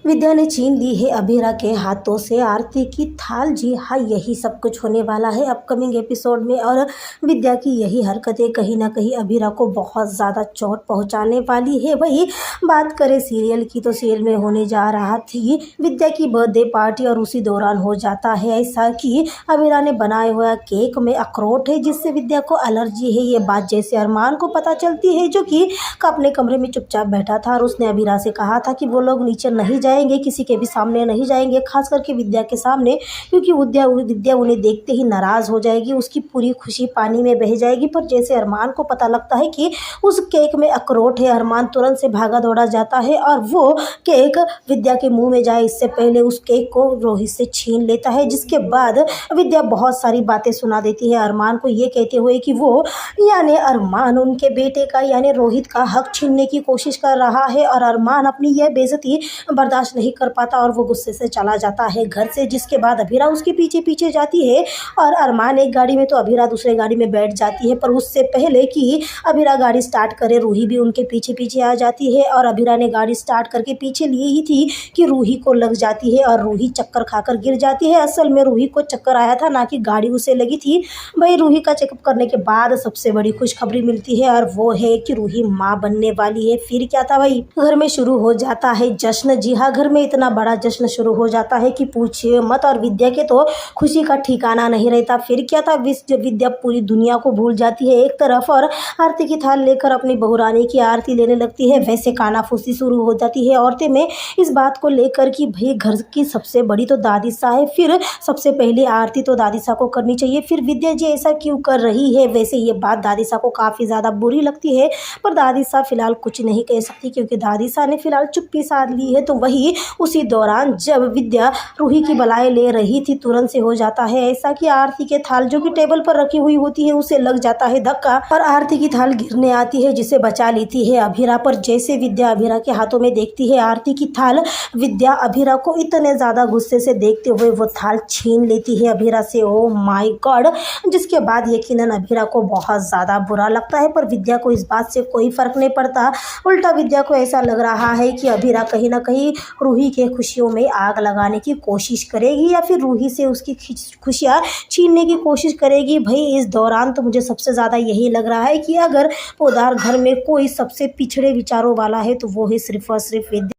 विद्या ने छीन ली है अभीरा के हाथों से आरती की थाल। जी हाँ, यही सब कुछ होने वाला है अपकमिंग एपिसोड में। और विद्या की यही हरकतें कहीं ना कहीं अभीरा को बहुत ज़्यादा चोट पहुंचाने वाली है। वही बात करें सीरियल की, तो सीरियल में होने जा रहा थी विद्या की बर्थडे पार्टी, और उसी दौरान हो जाता है ऐसा कि अभीरा ने बनाए हुआ केक में अखरोट है, जिससे विद्या को एलर्जी है। ये बात जैसे अरमान को पता चलती है, जो कि अपने कमरे में चुपचाप बैठा था, और उसने अभीरा से कहा था कि वो लोग नीचे नहीं जाएंगे, किसी के भी सामने नहीं जाएंगे, खास करके विद्या के सामने, क्योंकि विद्या उन्हें देखते ही नाराज़ हो जाएगी, उसकी पूरी खुशी पानी में बह जाएगी। पर जैसे अरमान को पता लगता है कि उस केक में अखरोट है, अरमान तुरंत से भागा दौड़ा जाता है और वो केक विद्या के मुंह में जाए इससे पहले उस केक को रोहित से छीन लेता है। जिसके बाद विद्या बहुत सारी बातें सुना देती है अरमान को, ये कहते हुए कि वो यानी अरमान उनके बेटे का यानी रोहित का हक छीनने की कोशिश कर रहा है, और अरमान अपनी यह बेइज्जती बर्दाश्त नहीं कर पाता और वो गुस्से से चला जाता है घर से। जिसके बाद अभीरा उसके पीछे पीछे जाती है, और अरमान एक गाड़ी में तो अभीरा दूसरे गाड़ी में बैठ जाती है। पर उससे पहले कि अभीरा गाड़ी स्टार्ट करे, रूही भी उनके पीछे पीछे आ जाती है, और अभीरा ने गाड़ी स्टार्ट करके पीछे ली ही थी कि रूही को लग जाती है, और रूही चक्कर खाकर गिर जाती है। असल में रूही को चक्कर आया था, ना कि गाड़ी उसे लगी थी। भाई रूही का चेकअप करने के बाद सबसे बड़ी खुशखबरी मिलती है, और वो है कि रूही माँ बनने वाली है। फिर क्या था भाई, घर में शुरू हो जाता है जश्न। जी हाँ, घर में इतना बड़ा जश्न शुरू हो जाता है कि पूछिए मत, और विद्या के तो खुशी का ठिकाना नहीं रहता। फिर क्या था, विद्या पूरी दुनिया को भूल जाती है एक तरफ, और आरती की थाल लेकर अपनी बहुरानी की आरती लेने लगती है। वैसे कानाफूसी शुरू हो जाती है औरतें में इस बात को लेकर कि भाई घर की सबसे बड़ी तो दादीसा है, फिर सबसे पहले आरती तो दादीसा को करनी चाहिए, फिर विद्या जी ऐसा क्यों कर रही है। वैसे ये बात दादीसा को काफ़ी ज़्यादा बुरी लगती है, पर दादीसा फिलहाल कुछ नहीं कह सकती, क्योंकि दादीसा ने फिलहाल चुप्पी साध ली है। तो वही उसी दौरान जब विद्या रूही की बलाई ले रही थी, तुरंत से हो जाता है ऐसा कि आरती के थाल जो कि टेबल पर रखी हुई होती है उसे लग जाता है धक्का, और आरती की थाल गिरने आती है, जिसे बचा लेती है अभीरा। पर जैसे विद्या अभीरा के हाथों में देखती है आरती की थाल, विद्या अभीरा को इतने ज़्यादा गुस्से से देखते हुए वो थाल छीन लेती है अभीरा से। Oh my God. जिसके बाद यकीनन अभीरा को बहुत ज़्यादा बुरा लगता है, पर विद्या को इस बात से कोई फ़र्क नहीं पड़ता। उल्टा विद्या को ऐसा लग रहा है कि अभीरा कहीं ना कहीं रूही के खुशियों में आग लगाने की कोशिश करेगी, या फिर रूही से उसकी खुशियाँ छीनने की कोशिश करेगी। भाई इस दौरान तो मुझे सबसे ज़्यादा यही लग रहा है कि अगर पोदार घर में कोई सबसे पिछड़े विचारों वाला है तो वो है सिर्फ और सिर्फ विद्या।